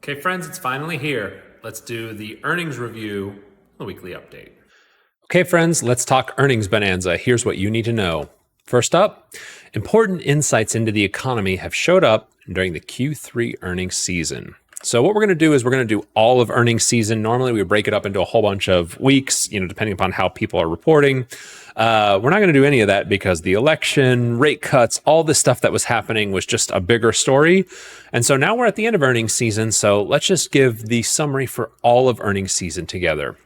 Okay, friends, it's finally here. Let's do the earnings review, the weekly update. Okay, friends, let's talk earnings bonanza. Here's what you need to know. First up, important insights into the economy have showed up during the Q3 earnings season. So what we're going to do is we're going to do all of earnings season. Normally we break it up into a whole bunch of weeks, depending upon how people are reporting. We're not going to do any of that because the election, rate cuts, all this stuff that was happening was just a bigger story. And so now we're at the end of earnings season. So let's just give the summary for all of earnings season together.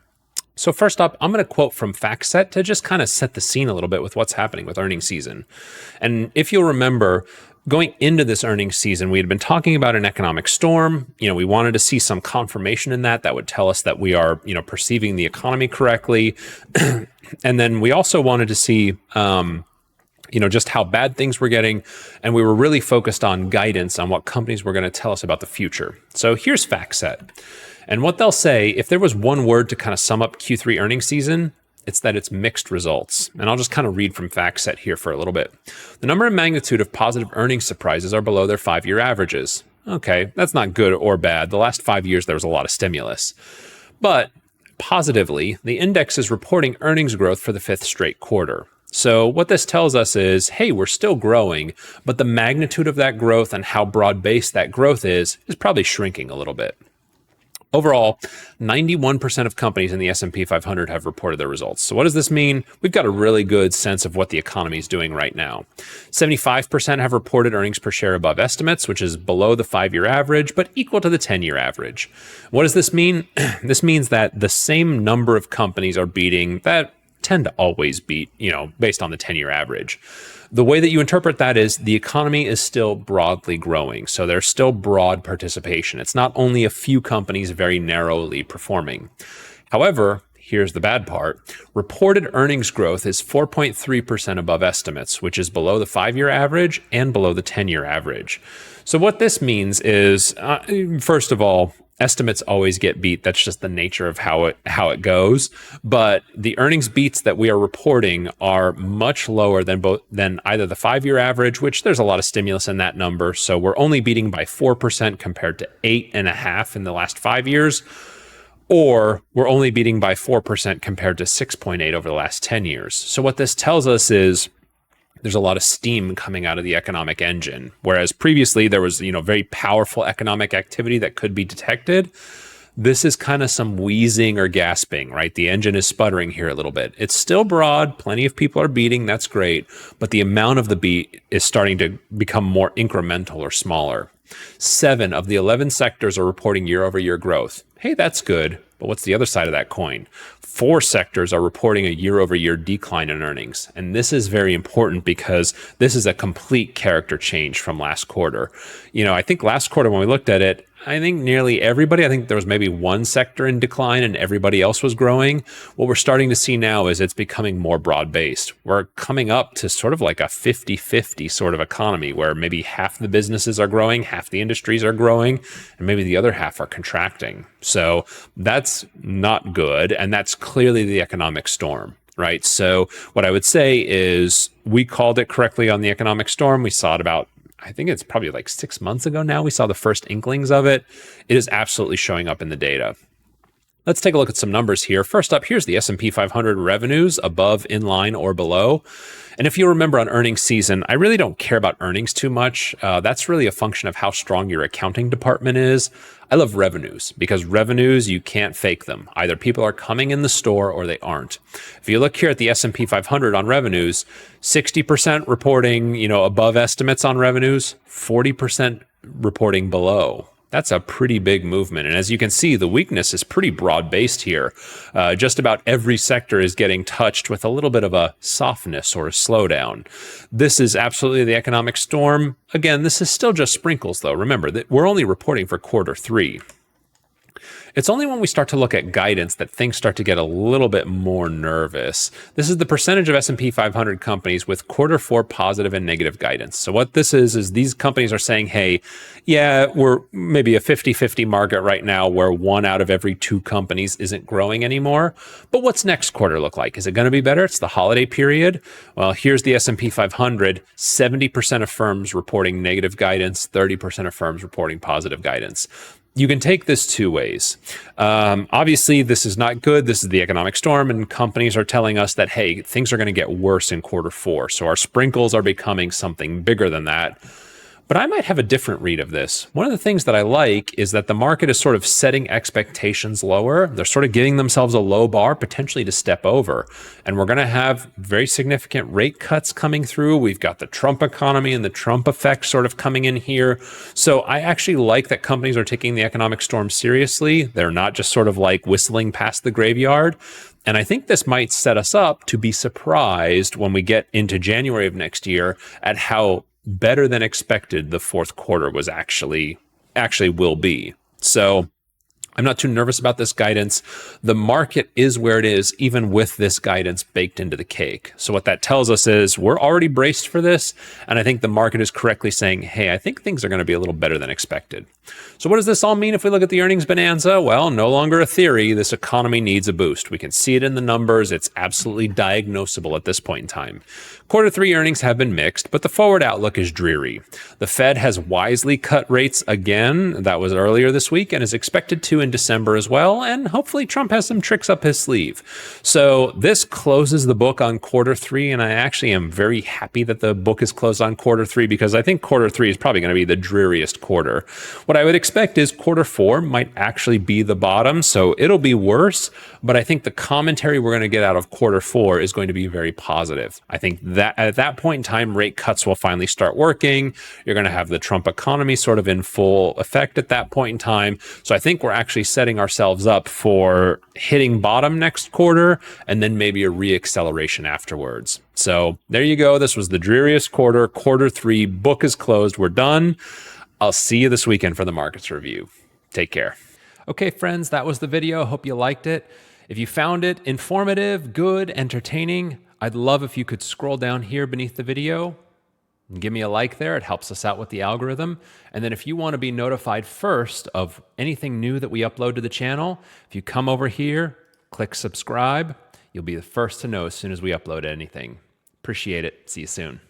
So first up, I'm going to quote from FactSet to just kind of set the scene a little bit with what's happening with earnings season. And if you'll remember, going into this earnings season, we had been talking about an economic storm. We wanted to see some confirmation in that would tell us that we are, perceiving the economy correctly. And then we also wanted to see, just how bad things were getting. And we were really focused on guidance on what companies were going to tell us about the future. So here's FactSet. And what they'll say, if there was one word to kind of sum up Q3 earnings season, it's that it's mixed results. And I'll just kind of read from FactSet here for a little bit. The number and magnitude of positive earnings surprises are below their 5-year averages. Okay, that's not good or bad. The last 5 years, there was a lot of stimulus. But positively, the index is reporting earnings growth for the 5th straight quarter. So what this tells us is, hey, we're still growing, but the magnitude of that growth and how broad-based that growth is probably shrinking a little bit. Overall, 91% of companies in the S&P 500 have reported their results. So what does this mean? We've got a really good sense of what the economy is doing right now. 75% have reported earnings per share above estimates, which is below the 5-year average, but equal to the 10-year average. What does this mean? This means that the same number of companies are beating that tend to always beat, based on the 10-year average. The way that you interpret that is the economy is still broadly growing. So there's still broad participation. It's not only a few companies very narrowly performing. However, here's the bad part. Reported earnings growth is 4.3% above estimates, which is below the 5-year average and below the 10-year average. So what this means is, first of all, estimates always get beat. That's just the nature of how it goes. But the earnings beats that we are reporting are much lower than either the 5-year average, which there's a lot of stimulus in that number. So we're only beating by 4% compared to 8.5% in the last 5 years, or we're only beating by 4% compared to 6.8% over the last 10 years. So what this tells us is there's a lot of steam coming out of the economic engine, whereas previously there was, very powerful economic activity that could be detected. This is kind of some wheezing or gasping, right? The engine is sputtering here a little bit. It's still broad. Plenty of people are beating. That's great. But the amount of the beat is starting to become more incremental or smaller. 7 of the 11 sectors are reporting year-over-year growth. Hey, that's good. But what's the other side of that coin? 4 sectors are reporting a year-over-year decline in earnings. And this is very important because this is a complete character change from last quarter. I think last quarter when we looked at it, I think nearly everybody, I think there was maybe one sector in decline and everybody else was growing. What we're starting to see now is it's becoming more broad-based. We're coming up to sort of like a 50-50 sort of economy where maybe half the businesses are growing, half the industries are growing, and maybe the other half are contracting. So that's not good. And that's clearly the economic storm, right? So what I would say is we called it correctly on the economic storm. We saw it about, I think it's probably like 6 months ago now. We saw the first inklings of it. It is absolutely showing up in the data. Let's take a look at some numbers here. First up, here's the S&P 500 revenues above, in line, or below. And if you remember on earnings season, I really don't care about earnings too much. That's really a function of how strong your accounting department is. I love revenues because revenues, you can't fake them. Either people are coming in the store or they aren't. If you look here at the S&P 500 on revenues, 60% reporting, above estimates on revenues, 40% reporting below. That's a pretty big movement. And as you can see, the weakness is pretty broad-based here. Just about every sector is getting touched with a little bit of a softness or a slowdown. This is absolutely the economic storm. Again, this is still just sprinkles, though. Remember that we're only reporting for quarter 3. It's only when we start to look at guidance that things start to get a little bit more nervous. This is the percentage of S&P 500 companies with quarter 4 positive and negative guidance. So what this is these companies are saying, hey, yeah, we're maybe a 50-50 market right now where 1 out of every 2 companies isn't growing anymore. But what's next quarter look like? Is it going to be better? It's the holiday period. Well, here's the S&P 500, 70% of firms reporting negative guidance, 30% of firms reporting positive guidance. you can take this two ways. Obviously, this is not good. This is the economic storm, and companies are telling us that, hey, things are going to get worse in Q4. So our sprinkles are becoming something bigger than that. But I might have a different read of this. One of the things that I like is that the market is sort of setting expectations lower. They're sort of giving themselves a low bar, potentially to step over. And we're going to have very significant rate cuts coming through. We've got the Trump economy and the Trump effect sort of coming in here. So I actually like that companies are taking the economic storm seriously. They're not just sort of like whistling past the graveyard. And I think this might set us up to be surprised when we get into January of next year at how better than expected the Q4 was actually will be. So I'm not too nervous about this guidance. The market is where it is, even with this guidance baked into the cake. So what that tells us is we're already braced for this. And I think the market is correctly saying, hey, I think things are going to be a little better than expected. So what does this all mean if we look at the earnings bonanza? Well, no longer a theory. This economy needs a boost. We can see it in the numbers. It's absolutely diagnosable at this point in time. Q3 earnings have been mixed, but the forward outlook is dreary. The Fed has wisely cut rates again. That was earlier this week and is expected to in December as well. And hopefully Trump has some tricks up his sleeve. So this closes the book on Q3. And I actually am very happy that the book is closed on Q3 because I think Q3 is probably going to be the dreariest quarter. What I would expect is Q4 might actually be the bottom. So it'll be worse. But I think the commentary we're going to get out of Q4 is going to be very positive. I think that at that point in time, rate cuts will finally start working. You're going to have the Trump economy sort of in full effect at that point in time. So I think we're actually setting ourselves up for hitting bottom next quarter and then maybe a re-acceleration afterwards. So there you go. This was the dreariest quarter. Q3 book is closed. We're done. I'll see you this weekend for the markets review. Take care. Okay, friends, that was the video. Hope you liked it. If you found it informative, good, entertaining, I'd love if you could scroll down here beneath the video and give me a like there. It helps us out with the algorithm. And then if you want to be notified first of anything new that we upload to the channel, if you come over here, click subscribe, you'll be the first to know as soon as we upload anything. Appreciate it. See you soon.